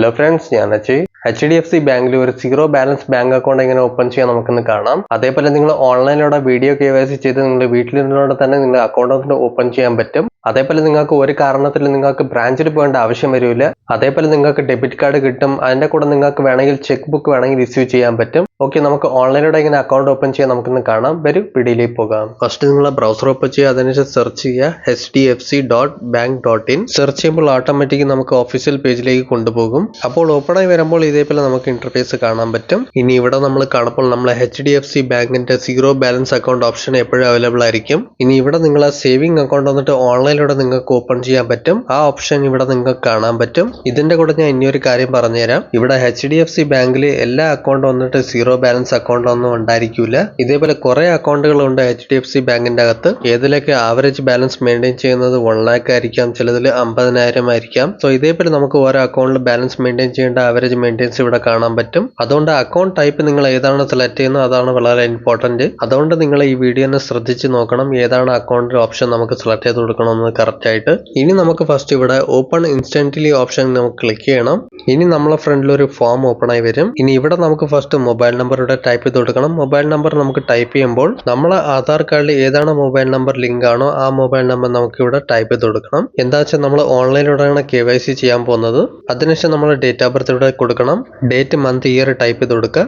Hello friends, ഞാൻ Ajay. HDFC ബാങ്കിൽ ഒരു സീറോ ബാലൻസ് ബാങ്ക് അക്കൗണ്ട് എങ്ങനെ ഓപ്പൺ ചെയ്യാൻ നമുക്കൊന്ന് കാണാം. അതേപോലെ നിങ്ങൾ ഓൺലൈനിലൂടെ വീഡിയോ KYC ചെയ്ത് നിങ്ങളുടെ വീട്ടിലിരുന്നോടെ തന്നെ നിങ്ങളുടെ അക്കൗണ്ട് ഓപ്പൺ ചെയ്യാൻ പറ്റും. അതേപോലെ നിങ്ങൾക്ക് ഒരു കാരണത്തിൽ നിങ്ങൾക്ക് ബ്രാഞ്ചിൽ പോകേണ്ട ആവശ്യം വരില്ല. അതേപോലെ നിങ്ങൾക്ക് ഡെബിറ്റ് കാർഡ് കിട്ടും. അതിന്റെ കൂടെ നിങ്ങൾക്ക് വേണമെങ്കിൽ ചെക്ക് ബുക്ക് വേണമെങ്കിൽ ഇഷ്യൂ ചെയ്യാൻ പറ്റും. ഓക്കെ, നമുക്ക് ഓൺലൈനിലൂടെ ഇങ്ങനെ അക്കൗണ്ട് ഓപ്പൺ ചെയ്യാൻ നമുക്കൊന്ന് കാണാം. വരും വീഡിയോയിലേക്ക് പോകാം. ഫസ്റ്റ് നിങ്ങൾ ബ്രൗസർ ഓപ്പൺ ചെയ്യുക, അതിനുശേഷം സെർച്ച് ചെയ്യുക hdfc.bank.in. സെർച്ച് ചെയ്യുമ്പോൾ ഓട്ടോമാറ്റിക് നമുക്ക് ഒഫീഷ്യൽ പേജിലേക്ക് കൊണ്ടുപോകും. അപ്പോൾ ഓപ്പൺ ആയി വരുമ്പോൾ ഇതേപോലെ നമുക്ക് ഇന്റർഫേസ് കാണാൻ പറ്റും. ഇനി ഇവിടെ നമ്മൾ കാണുമ്പോൾ നമ്മൾ HDFC ബാങ്കിന്റെ സീറോ ബാലൻസ് അക്കൗണ്ട് ഓപ്ഷൻ എപ്പോഴും അവൈലബിൾ ആയിരിക്കും. ഇനി ഇവിടെ നിങ്ങൾ ആ സേവിംഗ് അക്കൗണ്ട് വന്നിട്ട് ഓൺലൈനിലൂടെ നിങ്ങൾക്ക് ഓപ്പൺ ചെയ്യാൻ പറ്റും. ആ ഓപ്ഷൻ ഇവിടെ നിങ്ങൾക്ക് കാണാൻ പറ്റും. ഇതിന്റെ കൂടെ ഞാൻ ഇനിയൊരു കാര്യം പറഞ്ഞുതരാം. ഇവിടെ HDFC ബാങ്കിൽ എല്ലാ അക്കൗണ്ടും വന്നിട്ട് സീറോ ബാലൻസ് അക്കൗണ്ട് ഒന്നും ഉണ്ടായിരിക്കില്ല. ഇതേപോലെ കുറെ അക്കൗണ്ടുകൾ ഉണ്ട് HDFC ബാങ്കിന്റെ അകത്ത്. ഏതിലൊക്കെ ആവറേജ് ബാലൻസ് മെയിൻറ്റെയിൻ ചെയ്യുന്നത് 1 lakh ആയിരിക്കാം, ചിലതിൽ 50,000 ആയിരിക്കാം. സോ ഇതേപോലെ നമുക്ക് ഓരോ അക്കൗണ്ടിൽ ബാലൻസ് മെയിൻറ്റെയിൻ ചെയ്യേണ്ട ആവറേജ് മെയിൻറ്റെയിൻസ് ഇവിടെ കാണാൻ പറ്റും. അതുകൊണ്ട് അക്കൗണ്ട് ടൈപ്പ് നിങ്ങൾ ഏതാണ് സെലക്ട് ചെയ്യുന്നത് അതാണ് വളരെ ഇമ്പോർട്ടന്റ്. അതുകൊണ്ട് നിങ്ങൾ ഈ വീഡിയോനെ ശ്രദ്ധിച്ച് നോക്കണം, ഏതാണ് അക്കൗണ്ട് ഓപ്ഷൻ നമുക്ക് സെലക്ട് ചെയ്ത് കൊടുക്കണമെന്ന് കറക്റ്റ് ആയിട്ട്. ഇനി നമുക്ക് ഫസ്റ്റ് ഇവിടെ ഓപ്പൺ ഇൻസ്റ്റന്റ്ലി ഓപ്ഷൻ നമുക്ക് ക്ലിക്ക് ചെയ്യണം. ഇനി നമ്മളെ ഫ്രണ്ടിൽ ഒരു ഫോം ഓപ്പൺ ആയി വരും. ഇനി ഇവിടെ നമുക്ക് ഫസ്റ്റ് മൊബൈൽ നമ്പർ ഇവിടെ ടൈപ്പ് ചെയ്ത് കൊടുക്കണം. മൊബൈൽ നമ്പർ നമുക്ക് ടൈപ്പ് ചെയ്യുമ്പോൾ നമ്മളെ ആധാർ കാർഡിൽ ഏതാണ് മൊബൈൽ നമ്പർ ലിങ്ക് ആണോ ആ മൊബൈൽ നമ്പർ നമുക്ക് ഇവിടെ ടൈപ്പ് ചെയ്ത് കൊടുക്കണം. എന്താ വെച്ചാൽ നമ്മൾ ഓൺലൈനിലൂടെയാണ് KYC ചെയ്യാൻ പോകുന്നത്. അതിനുശേഷം നമ്മൾ ഡേറ്റ് ഓഫ് ബർത്ത് ഇവിടെ കൊടുക്കണം. ഡേറ്റ്, മന്ത്, ഇയർ ടൈപ്പ് ചെയ്ത് കൊടുക്കുക.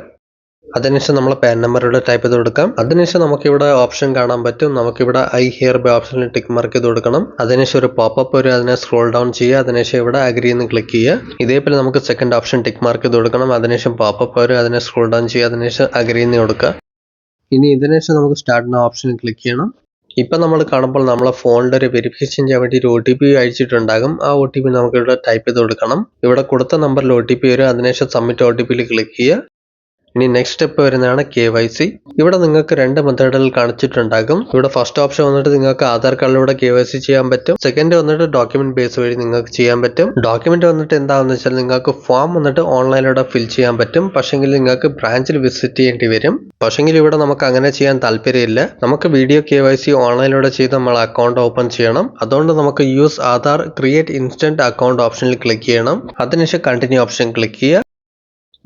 അതിനുശേഷം നമ്മൾ പാൻ നമ്പർ ഇവിടെ ടൈപ്പ് ചെയ്ത് കൊടുക്കാം. അതിനുശേഷം നമുക്കിവിടെ ഓപ്ഷൻ കാണാൻ പറ്റും. നമുക്കിവിടെ ഐ ഹിയർ ബൈ ഓപ്ഷനിൽ ടിക്ക് മാർക്ക് ചെയ്ത് കൊടുക്കണം. അതിനുശേഷം ഒരു പോപ്പപ്പ് വരും, അതിനെ സ്ക്രോൾ ഡൗൺ ചെയ്യുക. അതിനുശേഷം ഇവിടെ അഗ്രി എന്ന് ക്ലിക്ക് ചെയ്യുക. ഇതേപോലെ നമുക്ക് സെക്കൻഡ് ഓപ്ഷൻ ടിക്ക് മാർക്ക് ചെയ്ത് കൊടുക്കണം. അതിനുശേഷം പോപ്പപ്പ് വരും, അതിനെ സ്ക്രോൾ ഡൗൺ ചെയ്യുക. അതിനുശേഷം അഗ്രി എന്ന് കൊടുക്കുക. ഇനി ഇതിനുശേഷം നമുക്ക് സ്റ്റാർട്ട് എന്ന ഓപ്ഷനിൽ ക്ലിക്ക് ചെയ്യണം. ഇപ്പം നമ്മൾ കാണുമ്പോൾ നമ്മളെ ഫോണിൽ ഒരു വെരിഫിക്കേഷൻ ചെയ്യാൻ വേണ്ടി ഒരു OTP അയച്ചിട്ടുണ്ടാകും. ആ OTP നമുക്ക് ഇവിടെ ടൈപ്പ് ചെയ്ത് കൊടുക്കണം. ഇവിടെ കൊടുത്ത നമ്പറിൽ OTP വരും. അതിനുശേഷം സബ്മിറ്റ് OTPയിൽ ക്ലിക്ക് ചെയ്യുക. ഇനി നെക്സ്റ്റ് സ്റ്റെപ്പ് വരുന്നതാണ് KYC. ഇവിടെ നിങ്ങൾക്ക് 2 മെത്തേഡുകൾ കാണിച്ചിട്ടുണ്ടാകും. ഇവിടെ ഫസ്റ്റ് ഓപ്ഷൻ വന്നിട്ട് നിങ്ങൾക്ക് ആധാർ കാർഡിലൂടെ KYC ചെയ്യാൻ പറ്റും. സെക്കൻഡ് വന്നിട്ട് ഡോക്യുമെന്റ് ബേസ് വഴി നിങ്ങൾക്ക് ചെയ്യാൻ പറ്റും. ഡോക്യുമെന്റ് വന്നിട്ട് എന്താണെന്ന് വെച്ചാൽ നിങ്ങൾക്ക് ഫോം വന്നിട്ട് ഓൺലൈനിലൂടെ ഫിൽ ചെയ്യാൻ പറ്റും. പക്ഷെങ്കിൽ നിങ്ങൾക്ക് ബ്രാഞ്ചിൽ വിസിറ്റ് ചെയ്യേണ്ടി വരും. പക്ഷെങ്കിൽ ഇവിടെ നമുക്ക് അങ്ങനെ ചെയ്യാൻ താല്പര്യമില്ല. നമുക്ക് വീഡിയോ KYC ഓൺലൈനിലൂടെ ചെയ്ത് നമ്മൾ അക്കൗണ്ട് ഓപ്പൺ ചെയ്യണം. അതുകൊണ്ട് നമുക്ക് use Aadhaar create instant account ഓപ്ഷനിൽ ക്ലിക്ക് ചെയ്യണം. അതിനുശേഷം കണ്ടിന്യൂ ഓപ്ഷൻ ക്ലിക്ക് ചെയ്യുക.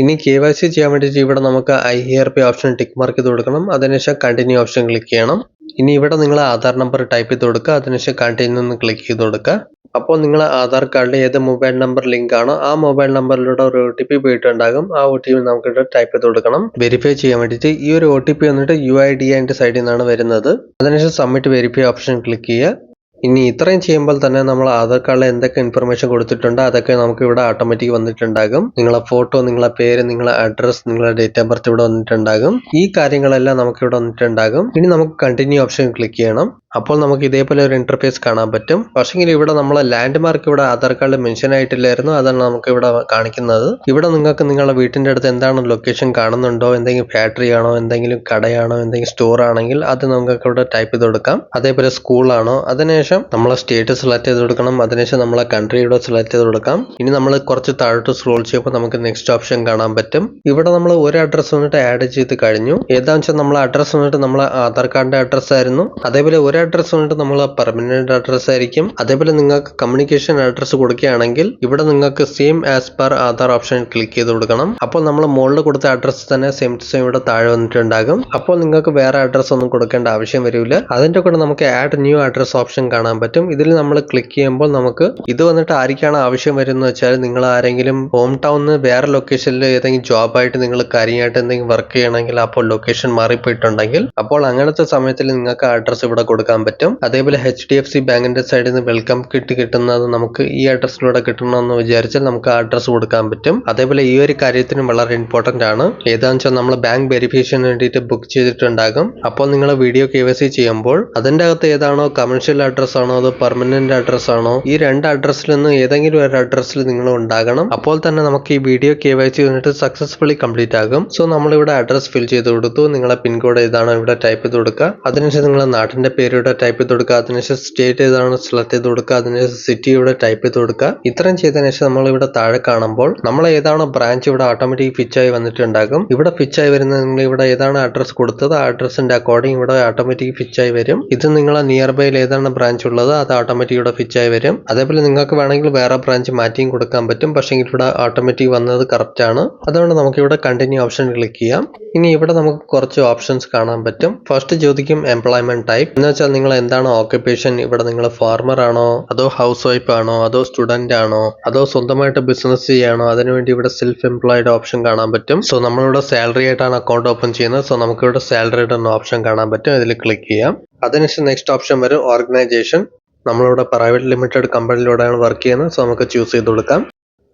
ഇനി KYC ചെയ്യാൻ വേണ്ടിയിട്ട് ഇവിടെ നമുക്ക് I hereby option tick mark ചെയ്ത് കൊടുക്കണം. അതിനുശേഷം കണ്ടിന്യൂ ഓപ്ഷൻ ക്ലിക്ക് ചെയ്യണം. ഇനി ഇവിടെ നിങ്ങൾ ആധാർ നമ്പർ ടൈപ്പ് ചെയ്ത് കൊടുക്കുക. അതിനുശേഷം കണ്ടിന്യൂ എന്ന് ക്ലിക്ക് ചെയ്ത് കൊടുക്കുക. അപ്പോൾ നിങ്ങൾ ആധാർ കാർഡിൽ ഏത് മൊബൈൽ നമ്പർ ലിങ്ക് ആണോ ആ മൊബൈൽ നമ്പറിലൂടെ ഒരു OTP പോയിട്ടുണ്ടാകും. ആ OTP നമുക്ക് ഇവിടെ ടൈപ്പ് ചെയ്ത് കൊടുക്കണം. വെരിഫൈ ചെയ്യാൻ വേണ്ടിയിട്ട് ഈ ഒരു OTP വന്നിട്ട് UID സൈഡിൽ നിന്നാണ് വരുന്നത്. അതിനുശേഷം സബ്മിറ്റ് വെരിഫൈ ഓപ്ഷൻ ക്ലിക്ക് ചെയ്യുക. ഇനി ഇത്രയും ചെയ്യുമ്പോൾ തന്നെ നമ്മൾ ആധാർ കാർഡിൽ എന്തൊക്കെ ഇൻഫർമേഷൻ കൊടുത്തിട്ടുണ്ടോ അതൊക്കെ നമുക്ക് ഇവിടെ ഓട്ടോമാറ്റിക് വന്നിട്ടുണ്ടാകും. നിങ്ങളെ ഫോട്ടോ, നിങ്ങളെ പേര്, നിങ്ങളെ അഡ്രസ്, നിങ്ങളെ ഡേറ്റ് ഓഫ് ബർത്ത് ഇവിടെ വന്നിട്ടുണ്ടാകും. ഈ കാര്യങ്ങളെല്ലാം നമുക്ക് ഇവിടെ വന്നിട്ടുണ്ടാകും. ഇനി നമുക്ക് കണ്ടിന്യൂ ഓപ്ഷൻ ക്ലിക്ക് ചെയ്യണം. അപ്പോൾ നമുക്ക് ഇതേപോലെ ഒരു ഇന്റർഫേസ് കാണാൻ പറ്റും. പക്ഷെങ്കിൽ ഇവിടെ നമ്മളെ ലാൻഡ് മാർക്ക് ഇവിടെ ആധാർ കാർഡിൽ മെൻഷൻ ആയിട്ടില്ലായിരുന്നു. അതാണ് നമുക്ക് ഇവിടെ കാണിക്കുന്നത്. ഇവിടെ നിങ്ങൾക്ക് നിങ്ങളുടെ വീട്ടിന്റെ അടുത്ത് എന്താണ് ലൊക്കേഷൻ കാണുന്നുണ്ടോ, എന്തെങ്കിലും ഫാക്ടറി ആണോ, എന്തെങ്കിലും കടയാണോ, എന്തെങ്കിലും സ്റ്റോർ ആണെങ്കിൽ അത് നമുക്ക് ഇവിടെ ടൈപ്പ് ചെയ്ത് കൊടുക്കാം. അതേപോലെ സ്കൂളാണോ, അതിനുശേഷം നമ്മളെ സ്റ്റേറ്റ് സെലക്ട് ചെയ്ത് കൊടുക്കണം. അതിനുശേഷം നമ്മളെ കൺട്രി ഇവിടെ സെലക്ട് ചെയ്ത് കൊടുക്കാം. ഇനി നമ്മൾ കുറച്ച് താഴോട്ട് സ്ക്രോൾ ചെയ്യുമ്പോൾ നമുക്ക് നെക്സ്റ്റ് ഓപ്ഷൻ കാണാൻ പറ്റും. ഇവിടെ നമ്മൾ ഒരു അഡ്രസ് വന്നിട്ട് ആഡ് ചെയ്ത് കഴിഞ്ഞു. ഏതാണെന്ന് വെച്ചാൽ നമ്മളെ അഡ്രസ് വന്നിട്ട് നമ്മളെ ആധാർ കാർഡിന്റെ അഡ്രസ് ആയിരുന്നു. അതേപോലെ ഒരു അഡ്രസ് വന്നിട്ട് നമ്മളെ പെർമനന്റ് അഡ്രസ് ആയിരിക്കും. അതേപോലെ നിങ്ങൾക്ക് കമ്മ്യൂണിക്കേഷൻ അഡ്രസ് കൊടുക്കുകയാണെങ്കിൽ ഇവിടെ നിങ്ങൾക്ക് same as per Aadhaar option click ചെയ്ത് കൊടുക്കണം. അപ്പോൾ നമ്മൾ മുകളിൽ കൊടുത്ത അഡ്രസ് തന്നെ സെയിം ടു സെയിം ഇവിടെ താഴെ വന്നിട്ടുണ്ടാകും. അപ്പോൾ നിങ്ങൾക്ക് വേറെ അഡ്രസ് ഒന്നും കൊടുക്കേണ്ട ആവശ്യം വരില്ല. അതിന്റെ കൂടെ നമുക്ക് ആഡ് ന്യൂ അഡ്രസ് ഓപ്ഷൻ കാണാൻ പറ്റും. ഇതിൽ നമ്മൾ ക്ലിക്ക് ചെയ്യുമ്പോൾ നമുക്ക് ഇത് വന്നിട്ട് ആർക്കാണ് ആവശ്യം വരുന്നത് വെച്ചാൽ നിങ്ങൾ ആരെങ്കിലും ഹോം ടൗണിൽ വേറെ ലൊക്കേഷനിൽ ഏതെങ്കിലും ജോബായിട്ട് നിങ്ങൾ കാര്യമായിട്ട് എന്തെങ്കിലും വർക്ക് ചെയ്യണമെങ്കിൽ അപ്പോൾ ലൊക്കേഷൻ മാറിപ്പോയിട്ടുണ്ടെങ്കിൽ അപ്പോൾ അങ്ങനത്തെ സമയത്തിൽ നിങ്ങൾക്ക് അഡ്രസ് ഇവിടെ കൊടുക്കാൻ പറ്റും. അതേപോലെ HDFC ബാങ്കിന്റെ സൈഡിൽ നിന്ന് വെൽക്കം കിറ്റ് കിട്ടുന്നത് നമുക്ക് ഈ അഡ്രസ്സിലൂടെ കിട്ടണമെന്ന് വിചാരിച്ചാൽ നമുക്ക് ആ അഡ്രസ് കൊടുക്കാൻ പറ്റും. അതേപോലെ ഈ ഒരു കാര്യത്തിന് വളരെ ഇമ്പോർട്ടന്റ് ആണ്. ഏതാണെന്ന് വെച്ചാൽ നമ്മൾ ബാങ്ക് വെരിഫിക്കേഷന് വേണ്ടിയിട്ട് ബുക്ക് ചെയ്തിട്ടുണ്ടാകും. അപ്പോൾ നിങ്ങൾ വീഡിയോ KYC ചെയ്യുമ്പോൾ അതിന്റെ അകത്ത് ഏതാണോ കമേഴ്ഷ്യൽ അഡ്രസ് ആണോ അതോ പെർമനന്റ് അഡ്രസ് ആണോ, ഈ 2 അഡ്രസ്സിൽ നിന്ന് ഏതെങ്കിലും ഒരു അഡ്രസ്സിൽ നിങ്ങൾ ഉണ്ടാകണം. അപ്പോൾ തന്നെ നമുക്ക് ഈ വീഡിയോ KYC വന്നിട്ട് സക്സസ്ഫുള്ളി കംപ്ലീറ്റ് ആകും. സോ നമ്മളിവിടെ അഡ്രസ് ഫിൽ ചെയ്ത് കൊടുത്തു. നിങ്ങളെ പിൻകോഡ് ഏതാണോ ഇവിടെ ടൈപ്പ് ചെയ്ത് കൊടുക്കുക. അതിനുശേഷം നിങ്ങളുടെ നാട്ടിന്റെ പേര് പേര് ടൈപ്പ് ചെയ്ത് കൊടുക്കുക. അതിനുശേഷം സ്റ്റേറ്റ് ഏതാണ് സെലക്ട് ചെയ്ത് കൊടുക്കുക. അതിനുശേഷം സിറ്റി ടൈപ്പ് ചെയ്ത് കൊടുക്കുക. ഇത്രയും ചെയ്തതിനു ശേഷം നമ്മൾ ഇവിടെ താഴെ കാണുമ്പോൾ നമ്മൾ ഏതാണോ ബ്രാഞ്ച് ഇവിടെ ഓട്ടോമാറ്റിക് ഫിച്ച് ആയി വന്നിട്ടുണ്ടാകും. ഇവിടെ ഫിച്ച് ആയി വരുന്നത് നിങ്ങൾ ഇവിടെ ഏതാണ് അഡ്രസ് കൊടുത്തത് ആ അഡ്രസ്സിന്റെ അക്കോർഡിംഗ് ഇവിടെ ഓട്ടോമാറ്റിക് ഫിച്ച് ആയി വരും. ഇത് നിങ്ങളെ നിയർ ബൈയിൽ ഏതാണ് ബ്രാഞ്ച് ഉള്ളത് അത് ഓട്ടോമാറ്റിക് ഇവിടെ ഫിച്ച് ആയി വരും. അതേപോലെ നിങ്ങൾക്ക് വേണമെങ്കിൽ വേറെ ബ്രാഞ്ച് മാറ്റിയും കൊടുക്കാൻ പറ്റും. പക്ഷേ ഇവിടെ ഓട്ടോമാറ്റിക് വന്നത് കറക്റ്റ് ആണ്. അതുകൊണ്ട് നമുക്ക് ഇവിടെ കണ്ടിന്യൂ ഓപ്ഷൻ ക്ലിക്ക് ചെയ്യാം. ഇനി ഇവിടെ നമുക്ക് കുറച്ച് ഓപ്ഷൻസ് കാണാൻ പറ്റും. ഫസ്റ്റ് ചോദിക്കും എംപ്ലോയ്മെന്റ് ടൈപ്പ് എന്ന് വെച്ചാൽ നിങ്ങൾ എന്താണ് ഓക്യുപ്പേഷൻ. ഇവിടെ നിങ്ങൾ ഫാർമർ ആണോ അതോ ഹൗസ് വൈഫ് ആണോ അതോ സ്റ്റുഡന്റ് ആണോ അതോ സ്വന്തമായിട്ട് ബിസിനസ് ചെയ്യാണോ. അതിനുവേണ്ടി ഇവിടെ സെൽഫ് എംപ്ലോയിഡ് ഓപ്ഷൻ കാണാൻ പറ്റും. സോ നമ്മളിവിടെ സാലറി ആയിട്ടാണ് അക്കൗണ്ട് ഓപ്പൺ ചെയ്യുന്നത്. സോ നമുക്ക് ഇവിടെ സാലറിയുടെ ഓപ്ഷൻ കാണാൻ പറ്റും. ഇതിൽ ക്ലിക്ക് ചെയ്യാം. അതിനുശേഷം നെക്സ്റ്റ് ഓപ്ഷൻ വരും ഓർഗനൈസേഷൻ. നമ്മളിവിടെ പ്രൈവറ്റ് ലിമിറ്റഡ് കമ്പനിയിലൂടെയാണ് വർക്ക് ചെയ്യുന്നത്. സോ നമുക്ക് ചൂസ് ചെയ്ത് കൊടുക്കാം.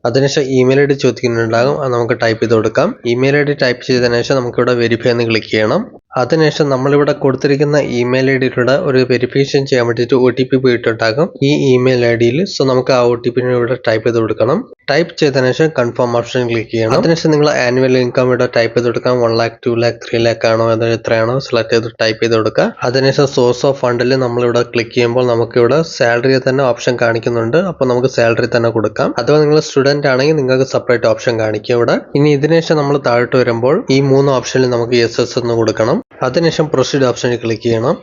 അതിനുശേഷം ഇമെയിൽ ഐ ഡി ചോദിക്കുന്നുണ്ടാകും. അത് നമുക്ക് ടൈപ്പ് ചെയ്ത് കൊടുക്കാം. ഇമെയിൽ ഐ ഡി ടൈപ്പ് ചെയ്തതിനു ശേഷം നമുക്കിവിടെ വെരിഫൈ എന്ന് ക്ലിക്ക് ചെയ്യണം. അതിനുശേഷം നമ്മളിവിടെ കൊടുത്തിരിക്കുന്ന ഇമെയിൽ ഐ ഡിയിലൂടെ ഒരു വെരിഫിക്കേഷൻ ചെയ്യാൻ വേണ്ടിയിട്ട് OTP പോയിട്ടുണ്ടാകും ഈ ഇമെയിൽ ഐ ഡിയിൽ. സോ നമുക്ക് ആ OTP ഇവിടെ ടൈപ്പ് ചെയ്ത് കൊടുക്കണം. ടൈപ്പ് ചെയ്തതിനു ശേഷം കൺഫേം ഓപ്ഷൻ ക്ലിക്ക് ചെയ്യണം. അതിനുശേഷം നിങ്ങൾ ആനുവൽ ഇൻകം ഇവിടെ ടൈപ്പ് ചെയ്ത് കൊടുക്കാം. 1 lakh 2 lakh 3 lakh ആണോ അത് എത്രയാണോ സെലക്ട് ചെയ്ത് ടൈപ്പ് ചെയ്ത് കൊടുക്കുക. അതിനുശേഷം സോഴ്സ് ഓഫ് ഫണ്ടിൽ നമ്മളിവിടെ ക്ലിക്ക് ചെയ്യുമ്പോൾ നമുക്കിവിടെ സാലറി തന്നെ ഓപ്ഷൻ കാണിക്കുന്നുണ്ട്. അപ്പോൾ നമുക്ക് സാലറി തന്നെ കൊടുക്കാം. അഥവാ നിങ്ങൾ സ്റ്റുഡന്റ് ആണെങ്കിൽ നിങ്ങൾക്ക് സെപ്പറേറ്റ് ഓപ്ഷൻ കാണിക്കും ഇവിടെ. ഇനി ഇതിനുശേഷം നമ്മൾ താഴോട്ട് വരുമ്പോൾ ഈ 3 ഓപ്ഷനിൽ നമുക്ക് yes എന്ന് കൊടുക്കണം. അതിനുശേഷം പ്രൊസീഡ് ഓപ്ഷനിൽ ക്ലിക്ക് ചെയ്യണം.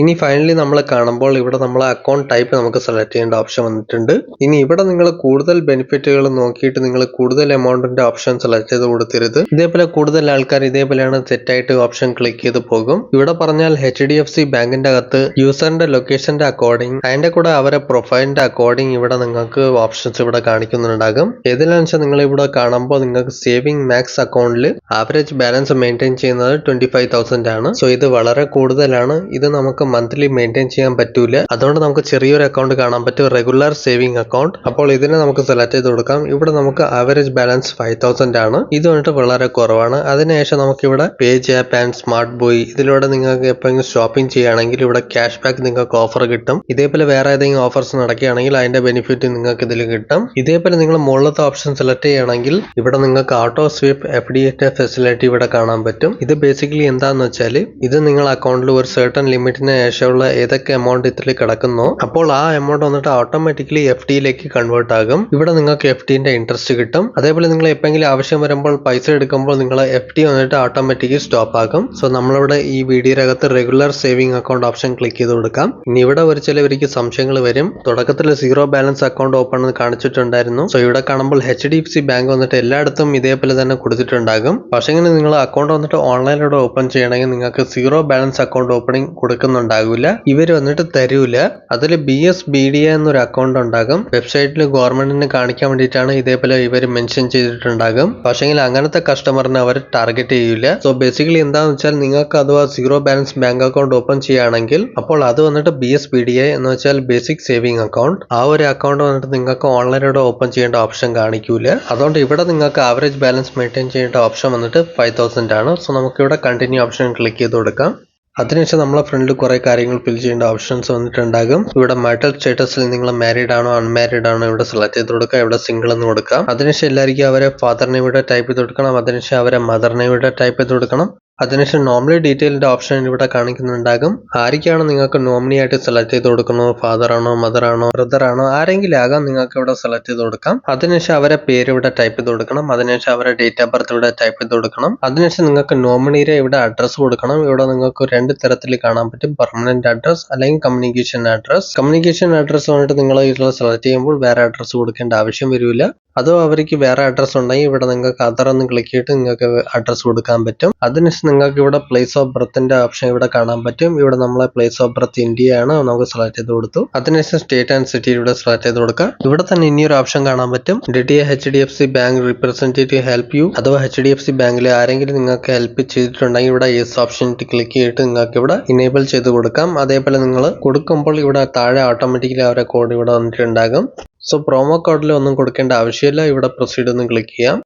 ഇനി ഫൈനലി നമ്മൾ കാണുമ്പോൾ ഇവിടെ നമ്മൾ അക്കൗണ്ട് ടൈപ്പ് നമുക്ക് സെലക്ട് ചെയ്യേണ്ട ഓപ്ഷൻ വന്നിട്ടുണ്ട്. ഇനി ഇവിടെ നിങ്ങൾ കൂടുതൽ ബെനിഫിറ്റുകൾ നോക്കിയിട്ട് നിങ്ങൾ കൂടുതൽ എമൗണ്ടിന്റെ ഓപ്ഷൻ സെലക്ട് ചെയ്ത് കൊടുത്തരുത്. ഇതേപോലെ കൂടുതൽ ആൾക്കാർ ഇതേപോലെയാണ് തെറ്റായിട്ട് ഓപ്ഷൻ ക്ലിക്ക് ചെയ്ത് പോകും. ഇവിടെ പറഞ്ഞാൽ HDFC ബാങ്കിന്റെ അകത്ത് യൂസറിന്റെ ലൊക്കേഷന്റെ അക്കോർഡിംഗ് അതിന്റെ കൂടെ അവരെ പ്രൊഫൈലിന്റെ അക്കോർഡിംഗ് ഇവിടെ നിങ്ങൾക്ക് ഓപ്ഷൻസ് ഇവിടെ കാണിക്കുന്നുണ്ടാകും. ഏതിലാണെന്ന് വെച്ചാൽ നിങ്ങൾ ഇവിടെ കാണുമ്പോൾ നിങ്ങൾക്ക് സേവിംഗ് മാക്സ് അക്കൗണ്ടിൽ ആവറേജ് ബാലൻസ് മെയിൻറ്റെയിൻ ചെയ്യുന്നത് 25,000 ആണ്. സോ ഇത് വളരെ കൂടുതലാണ്. ഇത് നമുക്ക് മന്ത്ലി മെയിൻറ്റെയിൻ ചെയ്യാൻ പറ്റൂല. അതുകൊണ്ട് നമുക്ക് ചെറിയൊരു അക്കൗണ്ട് കാണാൻ പറ്റും, റെഗുലർ സേവിംഗ് അക്കൗണ്ട്. അപ്പോൾ ഇതിനെ നമുക്ക് സെലക്ട് ചെയ്ത് കൊടുക്കാം. ഇവിടെ നമുക്ക് ആവറേജ് ബാലൻസ് 5,000 ആണ്. ഇത് വന്നിട്ട് വളരെ കുറവാണ്. അതിനുശേഷം നമുക്ക് ഇവിടെ page app and smart boy ഇതിലൂടെ നിങ്ങൾക്ക് എപ്പോഴെങ്കിലും ഷോപ്പിംഗ് ചെയ്യുകയാണെങ്കിൽ ഇവിടെ ക്യാഷ് ബാക്ക് നിങ്ങൾക്ക് ഓഫർ കിട്ടും. ഇതേപോലെ വേറെ ഏതെങ്കിലും ഓഫേഴ്സ് നടക്കുകയാണെങ്കിൽ അതിന്റെ ബെനിഫിറ്റ് നിങ്ങൾക്ക് ഇതിൽ കിട്ടും. ഇതേപോലെ നിങ്ങൾ മുകളിലത്തെ ഓപ്ഷൻ സെലക്ട് ചെയ്യുകയാണെങ്കിൽ ഇവിടെ നിങ്ങൾക്ക് ഓട്ടോ സ്വീപ്പ് FD ഫെസിലിറ്റി ഇവിടെ കാണാൻ പറ്റും. ഇത് ബേസിക്കലി എന്താന്ന് വെച്ചാൽ ഇത് നിങ്ങൾ അക്കൗണ്ടിൽ ഒരു സർട്ടൺ ലിമിറ്റിന് ശേഷമുള്ള ഏതൊക്കെ എമൗണ്ട് ഇതിൽ കിടക്കുന്നോ അപ്പോൾ ആ എമൗണ്ട് വന്നിട്ട് ഓട്ടോമാറ്റിക്കലി FDയിലേക്ക് കൺവേർട്ട് ആകും. ഇവിടെ നിങ്ങൾക്ക് FDന്റെ ഇൻട്രസ്റ്റ് കിട്ടും. അതേപോലെ നിങ്ങൾ എപ്പോഴെങ്കിലും ആവശ്യം വരുമ്പോൾ പൈസ എടുക്കുമ്പോൾ നിങ്ങൾ FD വന്നിട്ട് ഓട്ടോമാറ്റിക്കലി സ്റ്റോപ്പ് ആകും. സോ നമ്മളിവിടെ ഈ വീഡിയോയുടെ അകത്ത് regular saving account option click ചെയ്ത് കൊടുക്കാം. ഇനി ഇവിടെ ഒരു ചിലവർക്ക് സംശയങ്ങൾ വരും. തുടക്കത്തിൽ സീറോ ബാലൻസ് അക്കൗണ്ട് ഓപ്പൺ എന്ന് കാണിച്ചിട്ടുണ്ടായിരുന്നു. സോ ഇവിടെ കാണുമ്പോൾ HDFC ബാങ്ക് വന്നിട്ട് എല്ലായിടത്തും ഇതേപോലെ തന്നെ കൊടുത്തിട്ടുണ്ടാകും. പക്ഷേ നിങ്ങൾ അക്കൗണ്ട് വന്നിട്ട് ഓൺലൈനിലൂടെ ഓപ്പൺ ചെയ്യണമെങ്കിൽ നിങ്ങൾക്ക് സീറോ ബാലൻസ് അക്കൗണ്ട് ഓപ്പണിംഗ് കൊടുക്കുന്നുണ്ടാകില്ല. ഇവർ വന്നിട്ട് തരൂല. അതിൽ BSBDA എന്നൊരു അക്കൗണ്ട് ഉണ്ടാകും. വെബ്സൈറ്റിൽ ഗവൺമെന്റിന് കാണിക്കാൻ വേണ്ടിയിട്ടാണ് ഇതേപോലെ ഇവർ മെൻഷൻ ചെയ്തിട്ടുണ്ടാകും. പക്ഷേ അങ്ങനത്തെ കസ്റ്റമറിനെ അവർ ടാർഗറ്റ് ചെയ്യൂല. സോ ബേസിക്കലി എന്താണെന്ന് വെച്ചാൽ നിങ്ങൾക്ക് അഥവാ zero balance bank account open ചെയ്യുകയാണെങ്കിൽ അപ്പോൾ അത് വന്നിട്ട് BSBDA എന്ന് വെച്ചാൽ ബേസിക് സേവിംഗ് അക്കൗണ്ട്. ആ ഒരു അക്കൗണ്ട് വന്നിട്ട് നിങ്ങൾക്ക് ഓൺലൈനിലൂടെ ഓപ്പൺ ചെയ്യേണ്ട ഓപ്ഷൻ കാണിക്കൂല. അതുകൊണ്ട് ഇവിടെ നിങ്ങൾക്ക് ആവറേജ് ബാലൻസ് മെയിൻറ്റെയിൻ ചെയ്യേണ്ട ഓപ്ഷൻ വന്നിട്ട് 5,000 ആണ്. സോ നമുക്ക് ഇവിടെ കണ്ടിന്യൂ ഓപ്ഷൻ ക്ലിക്ക് ചെയ്ത് കൊടുക്കാം. അതിനുശേഷം നമ്മളെ ഫ്രണ്ടിൽ കുറെ കാര്യങ്ങൾ ഫിൽ ചെയ്യേണ്ട ഓപ്ഷൻസ് വന്നിട്ടുണ്ടാകും. ഇവിടെ മാരിറ്റൽ സ്റ്റേറ്റസിൽ നിങ്ങൾ മാരീഡ് ആണോ അൺമാരീഡ് ആണോ ഇവിടെ സെലക്ട് ചെയ്ത് കൊടുക്കുക. ഇവിടെ സിംഗിൾ എന്ന് കൊടുക്കാം. അതിനുശേഷം എല്ലാവർക്കും അവരെ ഫാദർ നെയിം ഇവിടെ ടൈപ്പ് ചെയ്ത് കൊടുക്കണം. അതിനുശേഷം അവരെ മദർ നെയിം ഇവിടെ ടൈപ്പ് ചെയ്ത് കൊടുക്കണം. അതിനുശേഷം നോമിനി ഡീറ്റെയിലിന്റെ ഓപ്ഷൻ ഇവിടെ കാണിക്കുന്നുണ്ടാകും. ആർക്കാണ് നിങ്ങൾക്ക് നോമിനി ആയിട്ട് സെലക്ട് ചെയ്ത് കൊടുക്കുന്നത്, ഫാദർ ആണോ മദർ ആണോ ബ്രദർ ആണോ ആരെങ്കിലും ആകാം നിങ്ങൾക്ക് ഇവിടെ സെലക്ട് ചെയ്ത് കൊടുക്കാം. അതിനുശേഷം അവരെ പേര് ഇവിടെ ടൈപ്പ് ചെയ്ത് കൊടുക്കണം. അതിനുശേഷം അവരെ ഡേറ്റ് ഓഫ് ബർത്ത് ഇവിടെ ടൈപ്പ് ചെയ്ത് കൊടുക്കണം. അതിനുശേഷം നിങ്ങൾക്ക് നോമിനിയുടെ ഇവിടെ അഡ്രസ് കൊടുക്കണം. ഇവിടെ നിങ്ങൾക്ക് 2 തരത്തിൽ കാണാൻ പറ്റും, പെർമനന്റ് അഡ്രസ് അല്ലെങ്കിൽ കമ്മ്യൂണിക്കേഷൻ അഡ്രസ്. കമ്മ്യൂണിക്കേഷൻ അഡ്രസ് വന്നിട്ട് നിങ്ങൾ ഇതിൽ സെലക്ട് ചെയ്യുമ്പോൾ വേറെ അഡ്രസ് കൊടുക്കേണ്ട ആവശ്യം വരില്ല. അതോ അവർക്ക് വേറെ അഡ്രസ് ഉണ്ടെങ്കിൽ ഇവിടെ നിങ്ങൾക്ക് അതർ എന്ന് ക്ലിക്ക് ചെയ്തിട്ട് നിങ്ങൾക്ക് അഡ്രസ് കൊടുക്കാൻ പറ്റും. അതിനുശേഷം നിങ്ങൾക്ക് ഇവിടെ പ്ലേസ് ഓഫ് ബർത്തിന്റെ ഓപ്ഷൻ ഇവിടെ കാണാൻ പറ്റും. ഇവിടെ നമ്മളെ പ്ലേസ് ഓഫ് ബർത്ത് ഇന്ത്യ ആണ്, നമുക്ക് സെലക്ട് ചെയ്ത് കൊടുത്തു. അതിനുശേഷം സ്റ്റേറ്റ് ആൻഡ് സിറ്റി ഇവിടെ സെലക്ട് ചെയ്ത് കൊടുക്കുക. ഇവിടെ തന്നെ ഇനിയൊരു ഓപ്ഷൻ കാണാൻ പറ്റും, did HDFC bank representative help you. അഥവാ HDFC ബാങ്കിൽ ആരെങ്കിലും നിങ്ങൾക്ക് ഹെൽപ്പ് ചെയ്തിട്ടുണ്ടെങ്കിൽ ഇവിടെ യെസ് ഓപ്ഷൻ ക്ലിക്ക് ചെയ്തിട്ട് നിങ്ങൾക്ക് ഇവിടെ ഇനേബിൾ ചെയ്ത് കൊടുക്കാം. അതേപോലെ നിങ്ങൾ കൊടുക്കുമ്പോൾ ഇവിടെ താഴെ ഓട്ടോമാറ്റിക്കലി അവരുടെ കോഡ് ഇവിടെ വന്നിട്ടുണ്ടാകും. സോ പ്രൊമോ കോഡിൽ ഒന്നും കൊടുക്കേണ്ട ആവശ്യമില്ല. ഇവിടെ പ്രൊസീഡ് ഒന്ന് ക്ലിക്ക് ചെയ്യാം.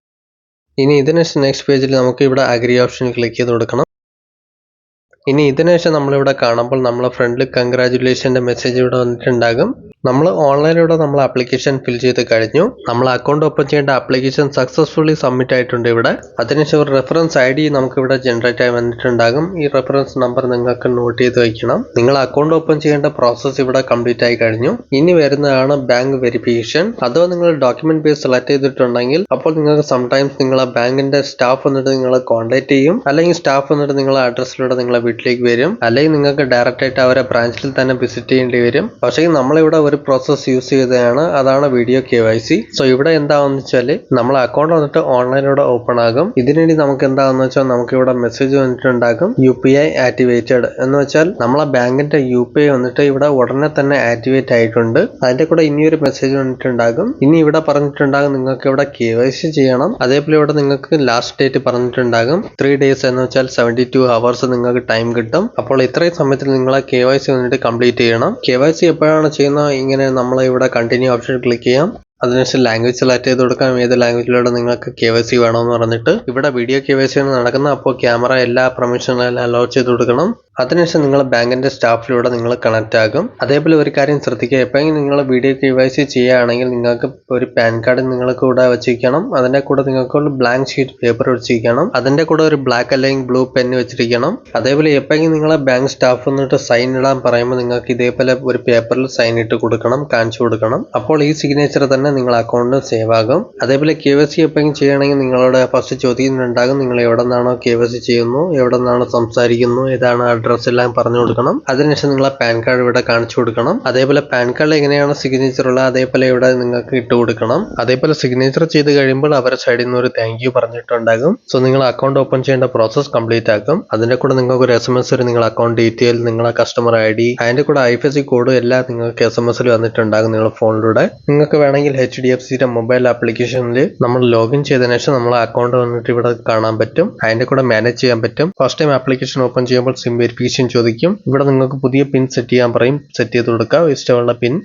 ഇനി ഇതിനുശേഷം നെക്സ്റ്റ് പേജിൽ നമുക്ക് ഇവിടെ അഗ്രി ഓപ്ഷൻ ക്ലിക്ക് ചെയ്ത് കൊടുക്കണം. ഇനി ഇതിനുശേഷം നമ്മളിവിടെ കാണുമ്പോൾ നമ്മളെ ഫ്രണ്ടിൽ കൺഗ്രാജുലേഷന്റെ മെസ്സേജ് ഇവിടെ വന്നിട്ടുണ്ടാകും. നമ്മൾ ഓൺലൈനിലൂടെ നമ്മൾ ആപ്ലിക്കേഷൻ ഫിൽ ചെയ്ത് കഴിഞ്ഞു. നമ്മൾ അക്കൗണ്ട് ഓപ്പൺ ചെയ്യേണ്ട ആപ്ലിക്കേഷൻ സക്സസ്ഫുള്ളി സബ്മിറ്റ് ആയിട്ടുണ്ട്. ഇവിടെ അതിനുശേഷം ഒരു റെഫറൻസ് ഐ ഡി നമുക്ക് ഇവിടെ ജനറേറ്റ് ആയി വന്നിട്ടുണ്ടാകും. ഈ റെഫറൻസ് നമ്പർ നിങ്ങൾക്ക് നോട്ട് ചെയ്ത് വയ്ക്കണം. നിങ്ങൾ അക്കൗണ്ട് ഓപ്പൺ ചെയ്യേണ്ട പ്രോസസ്സ് ഇവിടെ കംപ്ലീറ്റ് ആയി കഴിഞ്ഞു. ഇനി വരുന്നതാണ് ബാങ്ക് വെരിഫിക്കേഷൻ. അഥവാ നിങ്ങൾ ഡോക്യുമെന്റ് പേജ് സെലക്ട് ചെയ്തിട്ടുണ്ടെങ്കിൽ അപ്പോൾ നിങ്ങൾക്ക് സംടൈംസ് നിങ്ങളെ ബാങ്കിന്റെ സ്റ്റാഫ് വന്നിട്ട് നിങ്ങളെ കോൺടാക്ട് ചെയ്യും. അല്ലെങ്കിൽ സ്റ്റാഫ് വന്നിട്ട് നിങ്ങളെ അഡ്രസ്സിലൂടെ നിങ്ങളെ വീട്ടിലേക്ക് വരും. അല്ലെങ്കിൽ നിങ്ങൾക്ക് ഡയറക്റ്റ് ആയിട്ട് അവരെ ബ്രാഞ്ചിൽ തന്നെ വിസിറ്റ് ചെയ്യേണ്ടി വരും. പക്ഷേ നമ്മളിവിടെ ഒരു പ്രോസസ് യൂസ് ചെയ്തതാണ്, അതാണ് വീഡിയോ KYC. സോ ഇവിടെ എന്താണെന്ന് വെച്ചാൽ നമ്മൾ അക്കൗണ്ട് വന്നിട്ട് ഓൺലൈനിലൂടെ ഓപ്പൺ ആകും. ഇതിനുവേണ്ടി നമുക്ക് എന്താണെന്ന് വെച്ചാൽ നമുക്ക് ഇവിടെ മെസ്സേജ് വന്നിട്ടുണ്ടാകും UPI ആക്ടിവേറ്റഡ് എന്ന് വെച്ചാൽ നമ്മളെ ബാങ്കിന്റെ UPI വന്നിട്ട് ഇവിടെ ഉടനെ തന്നെ ആക്ടിവേറ്റ് ആയിട്ടുണ്ട്. അതിന്റെ കൂടെ ഇനിയൊരു മെസ്സേജ് വന്നിട്ടുണ്ടാകും. ഇനി ഇവിടെ പറഞ്ഞിട്ടുണ്ടാകും നിങ്ങൾക്ക് ഇവിടെ KYC ചെയ്യണം. അതേപോലെ ഇവിടെ നിങ്ങൾക്ക് ലാസ്റ്റ് ഡേറ്റ് പറഞ്ഞിട്ടുണ്ടാകും 3 days എന്ന് വെച്ചാൽ 72 hours നിങ്ങൾക്ക് ടൈം കിട്ടും. അപ്പോൾ ഇത്രയും സമയത്തിൽ നിങ്ങളെ KYC വന്നിട്ട് കംപ്ലീറ്റ് ചെയ്യണം. KYC എപ്പോഴാണ് ചെയ്യുന്നത്? ഇങ്ങനെ നമ്മൾ ഇവിടെ കണ്ടിന്യൂ ഓപ്ഷൻ ക്ലിക്ക് ചെയ്യാം. അതിനുശേഷം ലാംഗ്വേജ് സെലക്ട് ചെയ്ത് കൊടുക്കാം. ഏത് ലാംഗ്വേജിലൂടെ നിങ്ങൾക്ക് KYC വേണമെന്ന് പറഞ്ഞിട്ട് ഇവിടെ വീഡിയോ KYC ആണ് നടക്കുന്നത്. അപ്പോൾ ക്യാമറ എല്ലാ പെർമിഷനെല്ലാം അലോ ചെയ്ത് കൊടുക്കണം. അതിനുശേഷം നിങ്ങൾ ബാങ്കിന്റെ സ്റ്റാഫിലൂടെ നിങ്ങൾ കണക്ട് ആകും. അതേപോലെ ഒരു കാര്യം ശ്രദ്ധിക്കുക, എപ്പോഴെങ്കിലും നിങ്ങൾ വീഡിയോ KYC ചെയ്യുകയാണെങ്കിൽ നിങ്ങൾക്ക് ഒരു പാൻ കാർഡ് നിങ്ങൾക്ക് കൂടെ വെച്ചിരിക്കണം. അതിന്റെ കൂടെ നിങ്ങൾക്ക് ഒരു ബ്ലാങ്ക് ഷീറ്റ് പേപ്പർ വെച്ചിരിക്കണം. അതിന്റെ കൂടെ ഒരു ബ്ലാക്ക് അല്ലെങ്കിൽ ബ്ലൂ പെൻ വെച്ചിരിക്കണം. അതേപോലെ എപ്പോഴെങ്കിലും നിങ്ങളെ ബാങ്ക് സ്റ്റാഫ് വന്നിട്ട് സൈൻ ഇടാൻ പറയുമ്പോൾ നിങ്ങൾക്ക് ഇതേപോലെ ഒരു പേപ്പറിൽ സൈൻ ഇട്ട് കൊടുക്കണം, കാണിച്ചു കൊടുക്കണം. അപ്പോൾ ഈ സിഗ്നേച്ചർ തന്നെ നിങ്ങൾ അക്കൗണ്ട് സേവ് ആകും. അതേപോലെ KYC എപ്പോഴെങ്കിലും ചെയ്യണമെങ്കിൽ നിങ്ങളുടെ ഫസ്റ്റ് ചോദ്യം ഉണ്ടാകും, നിങ്ങൾ എവിടെ നിന്നാണോ KYC ചെയ്യുന്നു, എവിടെ നിന്നാണ് സംസാരിക്കുന്നു, ഏതാണ് അഡ്രസ് എല്ലാം പറഞ്ഞു കൊടുക്കണം. അതിനുശേഷം നിങ്ങളെ പാൻ കാർഡ് ഇവിടെ കാണിച്ചു കൊടുക്കണം. അതേപോലെ പാൻ കാർഡിൽ എങ്ങനെയാണ് സിഗ്നേച്ചർ ഉള്ളത് അതേപോലെ ഇവിടെ നിങ്ങൾക്ക് ഇട്ട് കൊടുക്കണം. അതേപോലെ സിഗ്നേച്ചർ ചെയ്ത് കഴിയുമ്പോൾ അവരുടെ സൈഡിൽ നിന്ന് ഒരു താങ്ക് യു പറഞ്ഞിട്ടുണ്ടാകും. സോ നിങ്ങൾ അക്കൗണ്ട് ഓപ്പൺ ചെയ്യേണ്ട പ്രോസസ് കംപ്ലീറ്റ് ആക്കും. അതിന്റെ കൂടെ നിങ്ങൾക്ക് ഒരു SMS വരും, നിങ്ങളുടെ അക്കൗണ്ട് ഡീറ്റെയിൽ, നിങ്ങളുടെ കസ്റ്റമർ ID, അതിന്റെ കൂടെ IFSC കോഡ് എല്ലാം നിങ്ങൾക്ക് SMS വന്നിട്ടുണ്ടാകും നിങ്ങളുടെ ഫോണിലൂടെ. നിങ്ങൾക്ക് വേണമെങ്കിൽ HDFCയുടെ മൊബൈൽ ആപ്ലിക്കേഷനിൽ നമ്മൾ ലോഗിൻ ചെയ്തതിനു ശേഷം നമ്മളെ അക്കൗണ്ട് വന്നിട്ട് ഇവിടെ കാണാൻ പറ്റും. അതിന്റെ കൂടെ മാനേജ് ചെയ്യാൻ പറ്റും. ഫസ്റ്റ് ടൈം ആപ്ലിക്കേഷൻ ഓപ്പൺ ചെയ്യുമ്പോൾ സിം വെരിഫിക്കേഷൻ ചോദിക്കും. ഇവിടെ നിങ്ങൾക്ക് പുതിയ പിൻ സെറ്റ് ചെയ്യാൻ പറയും, സെറ്റ് ചെയ്ത് കൊടുക്കുക ഇഷ്ടമുള്ള പിൻ.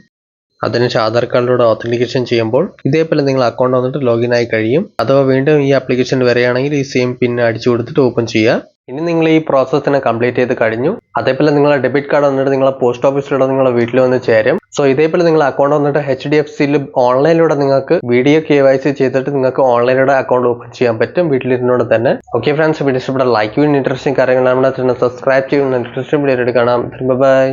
അതിനുശേഷം ആധാർ കാർഡിലൂടെ ഓത്തന്റിക്കേഷൻ ചെയ്യുമ്പോൾ ഇതേപോലെ നിങ്ങൾ അക്കൗണ്ട് വന്നിട്ട് ലോഗിൻ ആയി കഴിയും. അഥവാ വീണ്ടും ഈ ആപ്ലിക്കേഷൻ വരികയാണെങ്കിൽ ഈ സെയിം പിൻ അടിച്ചു കൊടുത്തിട്ട് ഓപ്പൺ ചെയ്യുക. ഇനി നിങ്ങൾ ഈ പ്രോസസ്സിനെ കംപ്ലീറ്റ് ചെയ്ത് കഴിഞ്ഞു. അതേപോലെ നിങ്ങളെ ഡെബിറ്റ് കാർഡ് വന്നിട്ട് നിങ്ങളെ പോസ്റ്റ് ഓഫീസിലൂടെ നിങ്ങളെ വീട്ടിൽ വന്ന് ചേരും. സോ ഇതേപോലെ നിങ്ങൾ അക്കൗണ്ട് വന്നിട്ട് HDFCയിൽ ഓൺലൈനിലൂടെ നിങ്ങൾക്ക് വീഡിയോ KYC ചെയ്തിട്ട് നിങ്ങൾക്ക് ഓൺലൈനിലൂടെ അക്കൗണ്ട് ഓപ്പൺ ചെയ്യാൻ പറ്റും വീട്ടിലിരുന്നോടെ തന്നെ. ഓക്കെ ഫ്രണ്ട്സ്, വീഡിയോ ഇഷ്ടപ്പെട്ട ലൈക്ക് ചെയ്യുന്ന ഇൻട്രസ്റ്റിംഗ് കാര്യങ്ങളാണ് സബ്സ്ക്രൈബ് ചെയ്യുന്ന ഇൻട്രസ്റ്റിംഗ് വീഡിയോ കാണാം. ബൈ.